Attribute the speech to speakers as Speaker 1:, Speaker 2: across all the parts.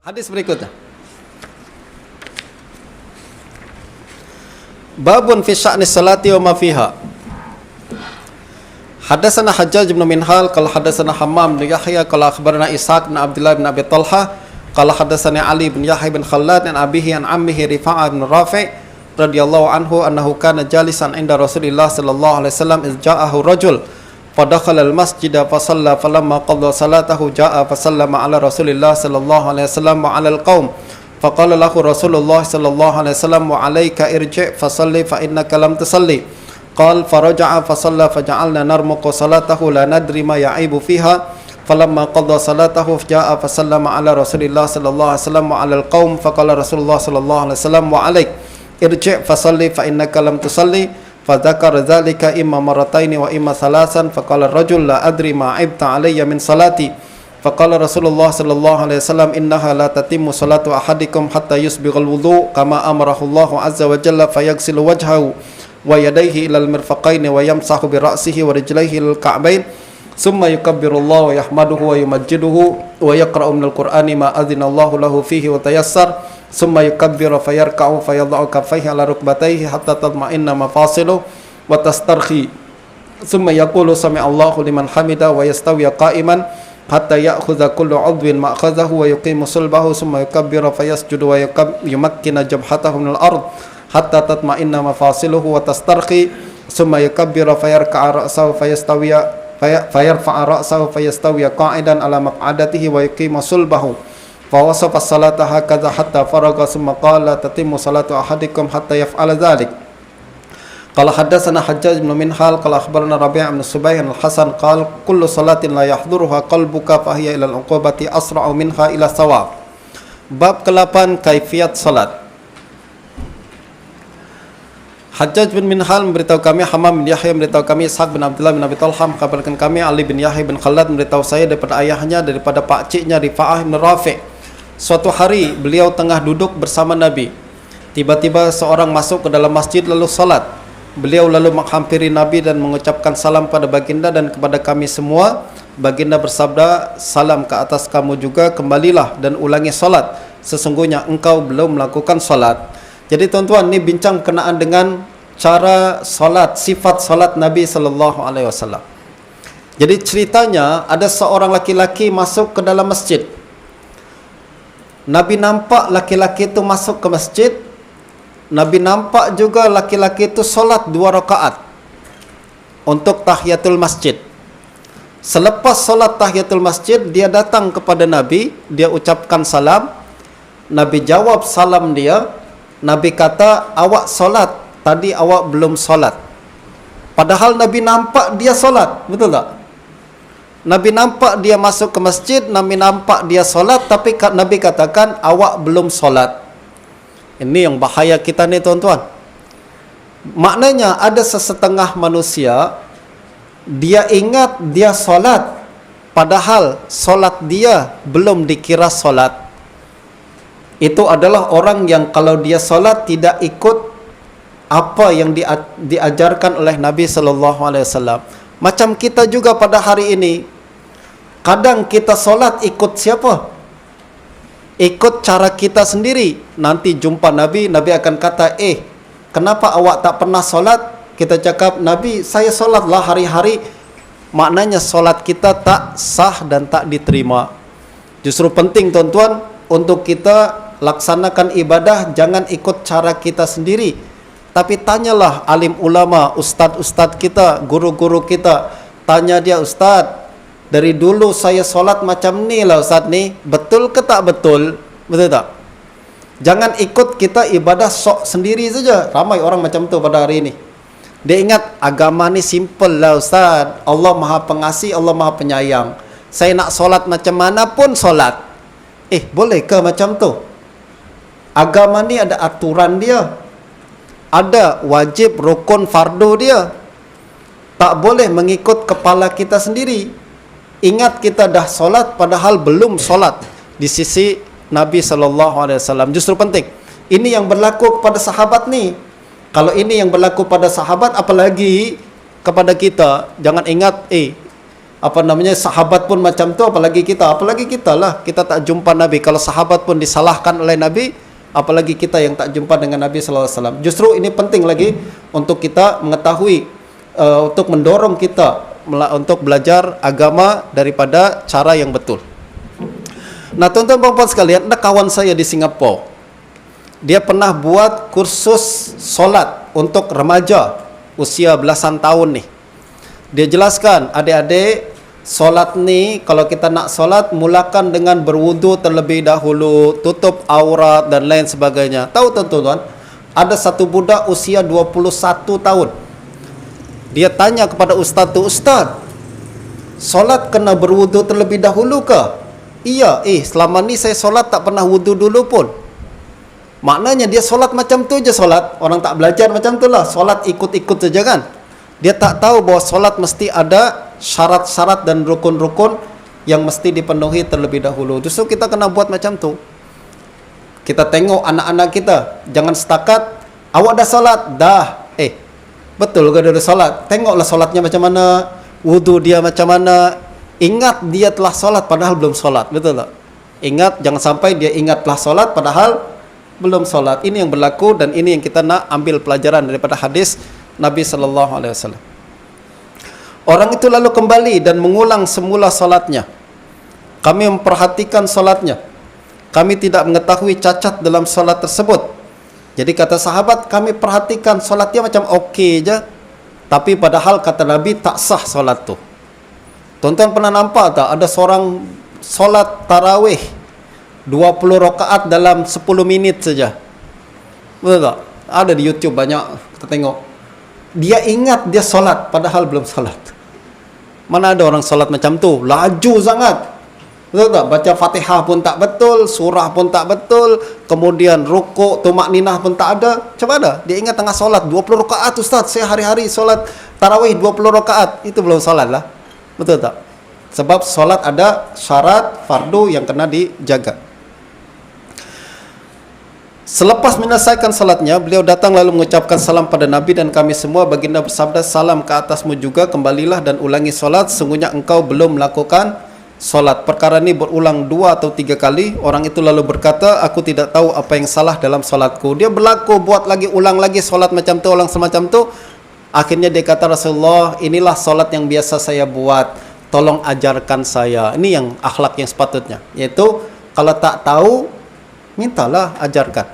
Speaker 1: Hadis berikutnya. Babun fi sya'ni salati wa ma fiha. Hadatsana Hajjaj bin Minhal qala hadatsana Hammam bin Yahya qala akhbarana Ishaq bin Abdullah bin Abi Talha qala hadatsani Ali bin Yahya bin Khallad an abihi an ammihi Rifa'ah bin Rafi' radhiyallahu anhu annahu kana jalisan inda Rasulillah sallallahu alaihi wasallam iz ja'ahu rajul fadakhala al-masjida fa shalla falamma qada salatahu ja'a fa sallama ala Rasulillah sallallahu alaihi wasallam wa ala al-qaum faqala lahu Rasulullah sallallahu alaihi wasallam wa alayka irji' fa salli fa innaka lam tusalli qala faraja'a fa shalla fa ja'alna narmuqu salatahu la nadri ma ya'ibu fiha falamma qada salatahu ja'a fa sallama ala Rasulillah sallallahu alaihi wasallam wa ala al-qaum faqala Rasulullah sallallahu alaihi wasallam wa alayka irji' fa salli fa innaka lam tusalli فذكر ذلك إما مرتين وإما ثلاثا فقال الرجل لا أدري ما عبت علي من صلاتي فقال رسول الله صلى الله عليه وسلم إنها لا تتم صلاة أحدكم حتى يسبغ الوضوء كما أمره الله عز وجل فيغسل وجهه ويديه إلى المرفقين ويمسح برأسه ورجليه إلى الكعبين ثم يكبر الله ويحمده ويمجده ويقرأ من القرآن ما أذن الله له فيه وتيسر ثم يكبر فيركع فيضع كفيه على ركبتيه حتى تطمئن مفاصله وتسترخي ثم يقول سمع الله لمن حمده ويستوي قائما حتى يأخذ كل عضو ما أخذه ويقيم صلبه ثم يكبر فيسجد ويمكن جبهته من الأرض حتى تطمئن مفاصله وتسترخي ثم يكبر فيركع رأسه فيرفع رأسه فيستوي قاعدا على مقعدته ويقيم صلبه فوصف الصلاة هكذا حتى فرغ ثم قال لا تتم صلاة أحدكم حتى يفعل ذلك. قال حدثنا حجاج بن منهال قال أخبرنا ربيع بن سبيح الحسن قال كل صلاة لا يحضرها قلبك فهي إلى العقوبة أسرع منها إلى الثواب. Bab ke-8 Kaifiyat salat. Hajjaj bin Minhal memberitahu kami, Hammam bin Yahya memberitahu kami, Ishaq bin Abdullah bin Abi Talha mengkabarkan kami, Ali bin Yahya bin Khallad memberitahu saya daripada ayahnya, daripada pakciknya Rifa'ah bin Rafi'. Suatu hari beliau tengah duduk bersama Nabi. Tiba-tiba seorang masuk ke dalam masjid lalu salat. Beliau lalu menghampiri Nabi dan mengucapkan salam pada baginda dan kepada kami semua. Baginda bersabda, salam ke atas kamu juga, kembalilah dan ulangi salat. Sesungguhnya engkau belum melakukan salat. Jadi tuan-tuan, ini bincang berkenaan dengan cara salat, sifat salat Nabi sallallahu alaihi wasallam. Jadi ceritanya ada seorang laki-laki masuk ke dalam masjid. Nabi nampak laki-laki itu masuk ke masjid. Nabi nampak juga laki-laki itu solat 2 rakaat untuk tahiyatul masjid. Selepas solat tahiyatul masjid, dia datang kepada Nabi, dia ucapkan salam. Nabi jawab salam dia. Nabi kata, awak solat, tadi awak belum solat. Padahal Nabi nampak dia solat, betul tak? Nabi nampak dia masuk ke masjid, Nabi nampak dia solat, tapi Nabi katakan awak belum solat. Ini yang bahaya kita ni tuan-tuan. Maknanya ada sesetengah manusia, dia ingat dia solat, padahal solat dia belum dikira solat. Itu adalah orang yang kalau dia solat tidak ikut apa yang diajarkan oleh Nabi SAW. Macam kita juga pada hari ini, kadang kita solat ikut siapa? Ikut cara kita sendiri. Nanti jumpa Nabi, Nabi akan kata, kenapa awak tak pernah solat? Kita cakap, Nabi, saya solatlah hari-hari. Maknanya solat kita tak sah dan tak diterima. Justru penting tuan-tuan, untuk kita laksanakan ibadah, jangan ikut cara kita sendiri. Tapi tanyalah alim ulama, ustaz-ustaz kita, guru-guru kita. Tanya dia, ustaz, dari dulu saya solat macam ni lah ustaz ni, betul ke tak betul? Betul tak? Jangan ikut kita ibadah sok sendiri saja. Ramai orang macam tu pada hari ini. Dia ingat agama ni simple lah ustaz. Allah maha pengasih, Allah maha penyayang. Saya nak solat macam mana pun solat. Boleh ke macam tu? Agama ni ada aturan dia. Ada wajib, rukun, fardu dia. Tak boleh mengikut kepala kita sendiri. Ingat kita dah solat padahal belum solat di sisi Nabi SAW. Justru penting. Ini yang berlaku kepada sahabat ni. Kalau ini yang berlaku pada sahabat, apalagi kepada kita. Jangan ingat, sahabat pun macam tu, apalagi kita lah, kita tak jumpa Nabi. Kalau sahabat pun disalahkan oleh Nabi, apalagi kita yang tak jumpa dengan Nabi sallallahu alaihi wasallam. Justru ini penting lagi untuk kita mengetahui, untuk mendorong kita untuk belajar agama daripada cara yang betul. Nah, tuan-tuan dan puan sekalian, ada kawan saya di Singapura. Dia pernah buat kursus solat untuk remaja usia belasan tahun ni. Dia jelaskan, adik-adik, solat ni kalau kita nak solat, mulakan dengan berwudu terlebih dahulu, tutup aurat dan lain sebagainya. Tahu tuan-tuan, ada satu budak usia 21 tahun. Dia tanya kepada ustaz tu, "Ustaz, solat kena berwudu terlebih dahulu ke?" "Iya, selama ni saya solat tak pernah wudu dulu pun." Maknanya dia solat macam tu je solat. Orang tak belajar macam tu lah. Solat ikut-ikut saja kan. Dia tak tahu bahawa solat mesti ada syarat-syarat dan rukun-rukun yang mesti dipenuhi terlebih dahulu. Justru kita kena buat macam tu. Kita tengok anak-anak kita. Jangan setakat, "Awak dah solat?" "Dah." Betul ke dia dah solat? Tengoklah solatnya macam mana. Wudu dia macam mana. Ingat dia telah solat padahal belum solat. Betul tak? Ingat, jangan sampai dia ingat telah solat padahal belum solat. Ini yang berlaku dan ini yang kita nak ambil pelajaran daripada hadis Nabi sallallahu alaihi wasallam. Orang itu lalu kembali dan mengulang semula solatnya. Kami memperhatikan solatnya. Kami tidak mengetahui cacat dalam solat tersebut. Jadi kata sahabat, kami perhatikan solat dia macam okey je. Tapi padahal kata Nabi tak sah solat tu. Tuan-tuan pernah nampak tak ada seorang solat tarawih 20 rakaat dalam 10 minit saja? Betul tak? Ada di YouTube banyak kita tengok. Dia ingat dia solat padahal belum solat. Mana ada orang solat macam tu? Laju sangat. Betul tak? Baca Fatihah pun tak betul, surah pun tak betul, kemudian rukuk, tumakninah pun tak ada. Coba ada. Dia ingat tengah solat 20 rakaat, "Ustaz, saya hari-hari solat tarawih 20 rakaat." Itu belum solat lah. Betul tak? Sebab solat ada syarat fardu yang kena dijaga. Selepas menyelesaikan salatnya, beliau datang lalu mengucapkan salam pada Nabi dan kami semua. Baginda bersabda, "Salam ke atasmu juga, kembalilah dan ulangi solat. Sungguhnya engkau belum melakukan solat." Perkara ini berulang 2 atau 3 kali. Orang itu lalu berkata, "Aku tidak tahu apa yang salah dalam solatku." Dia berlaku buat lagi, ulang lagi solat macam tu, ulang semacam tu. Akhirnya dia kata, "Rasulullah, inilah solat yang biasa saya buat. Tolong ajarkan saya." Ini yang akhlak yang sepatutnya. Yaitu, kalau tak tahu, mintalah ajarkan.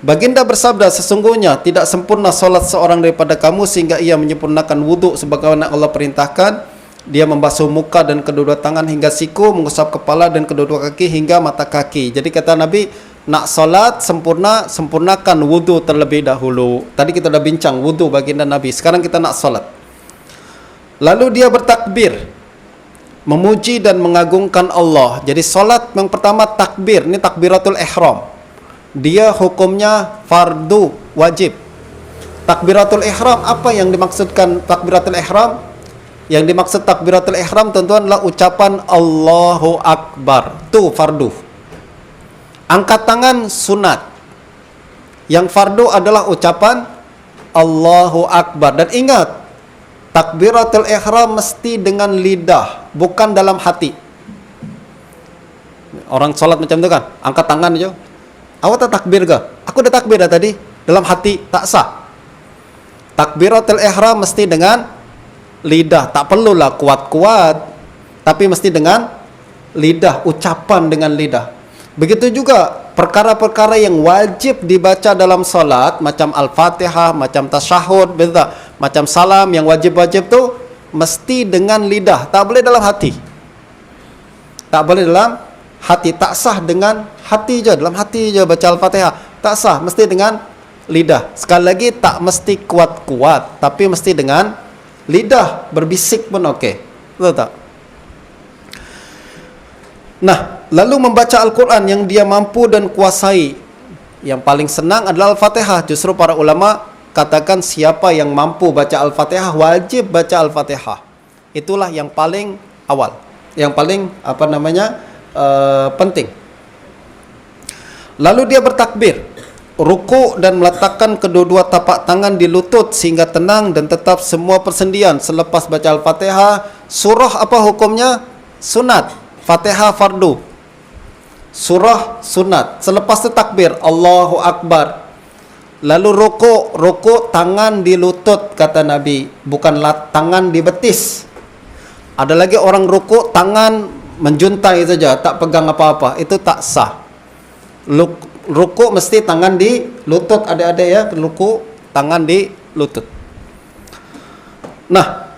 Speaker 1: Baginda bersabda, "Sesungguhnya tidak sempurna solat seorang daripada kamu sehingga ia menyempurnakan wuduk sebagaimana Allah perintahkan. Dia membasuh muka dan kedua-dua tangan hingga siku, mengusap kepala dan kedua-dua kaki hingga mata kaki." Jadi kata Nabi, nak solat sempurna, sempurnakan wudu terlebih dahulu. Tadi kita dah bincang wudu baginda Nabi. Sekarang kita nak solat. Lalu dia bertakbir, memuji dan mengagungkan Allah. Jadi solat yang pertama takbir, ini takbiratul ihram. Dia hukumnya fardu wajib. Takbiratul ihram, apa yang dimaksudkan takbiratul ihram? Yang dimaksud takbiratul ihram tuan-tuan adalah ucapan Allahu Akbar. Itu fardu. Angkat tangan sunat. Yang fardu adalah ucapan Allahu Akbar. Dan ingat, takbiratul ihram mesti dengan lidah, bukan dalam hati. Orang solat macam tu kan, angkat tangan je. "Awak tak takbir ke?" "Aku dah takbir dah tadi." Dalam hati, tak sah. Takbiratul ihram mesti dengan lidah. Tak perlulah kuat-kuat, tapi mesti dengan lidah, ucapan dengan lidah. Begitu juga perkara-perkara yang wajib dibaca dalam solat, macam Al-Fatihah, macam tasyahud, betul tak? Macam salam, yang wajib-wajib tu mesti dengan lidah, tak boleh dalam hati. Tak boleh dalam hati, tak sah dengan hati je, dalam hati je baca Al-Fatihah, tak sah, mesti dengan lidah. Sekali lagi, tak mesti kuat-kuat, tapi mesti dengan lidah, berbisik pun okey. Betul tak? Nah, lalu membaca Al-Quran yang dia mampu dan kuasai. Yang paling senang adalah Al-Fatihah. Justru para ulama katakan siapa yang mampu baca Al-Fatihah wajib baca Al-Fatihah. Itulah yang paling awal, yang paling penting. Lalu dia bertakbir. rukuk dan meletakkan kedua-dua tapak tangan di lutut sehingga tenang dan tetap semua persendian selepas baca Al-Fatihah. Surah apa hukumnya? Sunat. Fatihah fardu. Surah sunat. Selepas itu takbir, Allahu Akbar. Lalu rukuk tangan di lutut kata Nabi, bukan tangan di betis. Ada lagi orang rukuk tangan menjuntai saja, tak pegang apa-apa, itu tak sah. Rukuk mesti tangan di lutut, adik-adik ya, rukuk tangan di lutut. Nah,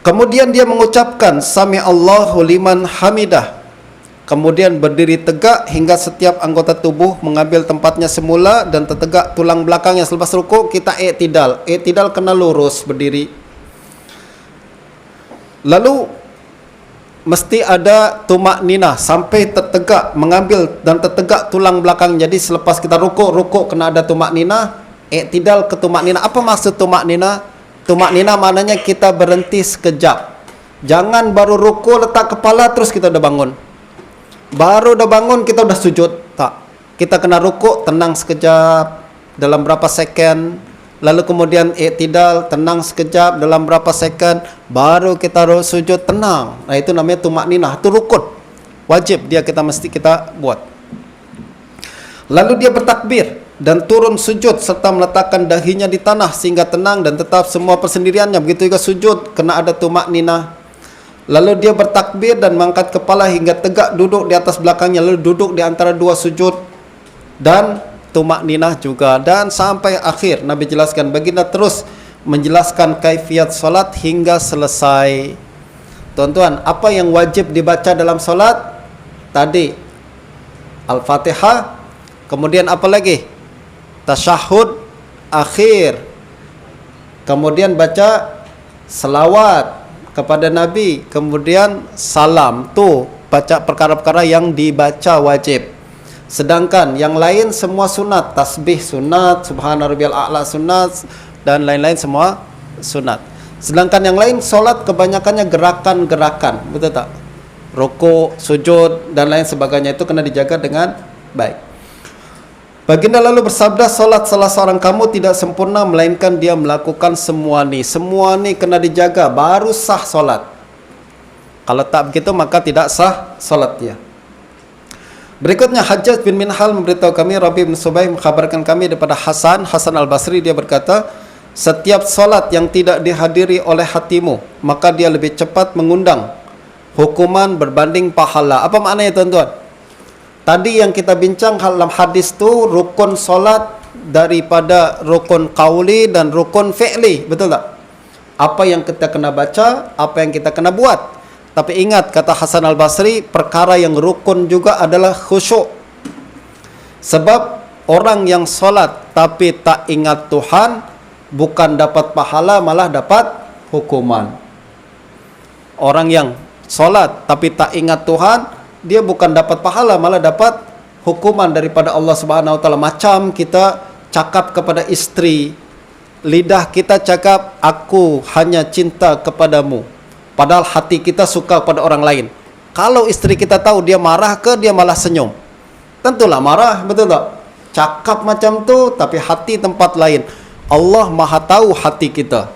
Speaker 1: kemudian dia mengucapkan Sami Allahu liman hamidah. Kemudian berdiri tegak hingga setiap anggota tubuh mengambil tempatnya semula dan tertegak tulang belakangnya. Selepas rukuk kita i'tidal. I'tidal kena lurus berdiri. Lalu mesti ada tumak ninah sampai tertegak, mengambil dan tertegak tulang belakang. Jadi selepas kita rukuk kena ada tumak ninah, i'tidal ke tumak ninah. Apa maksud tumak ninah? Tumak ninah maknanya kita berhenti sekejap. Jangan baru rukuk letak kepala terus kita udah bangun. Baru udah bangun kita udah sujud. Tak. Kita kena rukuk, tenang sekejap dalam berapa second. Lalu kemudian i'tidal, tenang sekejap dalam berapa second. Baru kita sujud, tenang. Nah itu namanya tumak ninah. Itu rukun. Wajib dia mesti kita buat. Lalu dia bertakbir dan turun sujud serta meletakkan dahinya di tanah sehingga tenang dan tetap semua persendiriannya. Begitu juga sujud kena ada tumak ninah. Lalu dia bertakbir dan mengangkat kepala hingga tegak duduk di atas belakangnya. Lalu duduk di antara dua sujud dan tumak ninah juga. Dan sampai akhir Nabi jelaskan, baginda terus menjelaskan kaifiat solat hingga selesai. Tuan-tuan, apa yang wajib dibaca dalam solat? Tadi Al-Fatihah. Kemudian apa lagi? Tasyahud akhir. Kemudian baca selawat kepada Nabi, kemudian salam. Tu baca perkara-perkara yang dibaca wajib. Sedangkan yang lain semua sunat, tasbih sunat, subhana rabbiyal a'la sunat dan lain-lain semua sunat. Sedangkan yang lain solat kebanyakannya gerakan-gerakan, betul tak? Rukuk, sujud dan lain sebagainya itu kena dijaga dengan baik. Baginda lalu bersabda, solat salah seorang kamu tidak sempurna melainkan dia melakukan semua ni. Semua ni kena dijaga, baru sah solat. Kalau tak begitu maka tidak sah solat dia. Berikutnya Hajjaj bin Minhal memberitahu kami, Rabi bin Subaih mengkhabarkan kami daripada Hasan Al-Basri, dia berkata, setiap solat yang tidak dihadiri oleh hatimu, maka dia lebih cepat mengundang hukuman berbanding pahala. Apa maknanya tuan-tuan? Tadi yang kita bincang dalam hadis tu rukun solat daripada rukun qauli dan rukun fi'li, betul tak? Apa yang kita kena baca, apa yang kita kena buat. Tapi ingat kata Hasan Al-Basri, perkara yang rukun juga adalah khusyuk. Sebab orang yang solat tapi tak ingat Tuhan bukan dapat pahala, malah dapat hukuman. Orang yang solat tapi tak ingat Tuhan, dia bukan dapat pahala, malah dapat hukuman daripada Allah Subhanahu Wa Taala. Macam kita cakap kepada istri, lidah kita cakap aku hanya cinta kepadamu, padahal hati kita suka pada orang lain. Kalau istri kita tahu, dia marah ke dia malah senyum? Tentulah marah, betul tak? Cakap macam tu tapi hati tempat lain. Allah Maha tahu hati kita.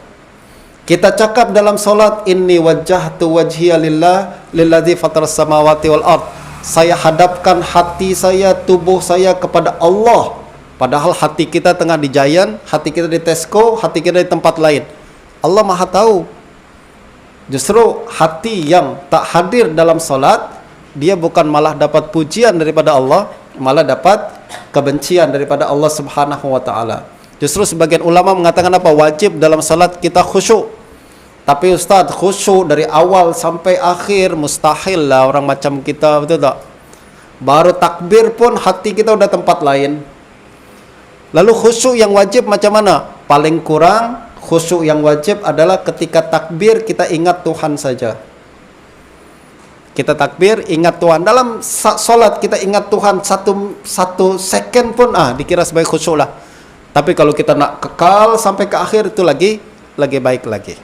Speaker 1: Kita cakap dalam solat, inni wajjahtu wajhiya lillah lillazi fataras samawati wal ard. Saya hadapkan hati saya, tubuh saya kepada Allah. Padahal hati kita tengah di Giant, hati kita di Tesco, hati kita di tempat lain. Allah Maha tahu. Justru hati yang tak hadir dalam solat, dia bukan malah dapat pujian daripada Allah, malah dapat kebencian daripada Allah Subhanahu Wa Taala. Justru sebagian ulama mengatakan apa? Wajib dalam solat kita khusyuk. Tapi Ustaz, khusyuk dari awal sampai akhir mustahil lah orang macam kita, betul tak? Baru takbir pun hati kita udah tempat lain. Lalu khusyuk yang wajib macam mana? Paling kurang khusyuk yang wajib adalah ketika takbir kita ingat Tuhan saja. Kita takbir ingat Tuhan. Dalam solat kita ingat Tuhan satu second pun dikira sebagai khusyuk lah. Tapi kalau kita nak kekal sampai ke akhir itu lagi baik lagi.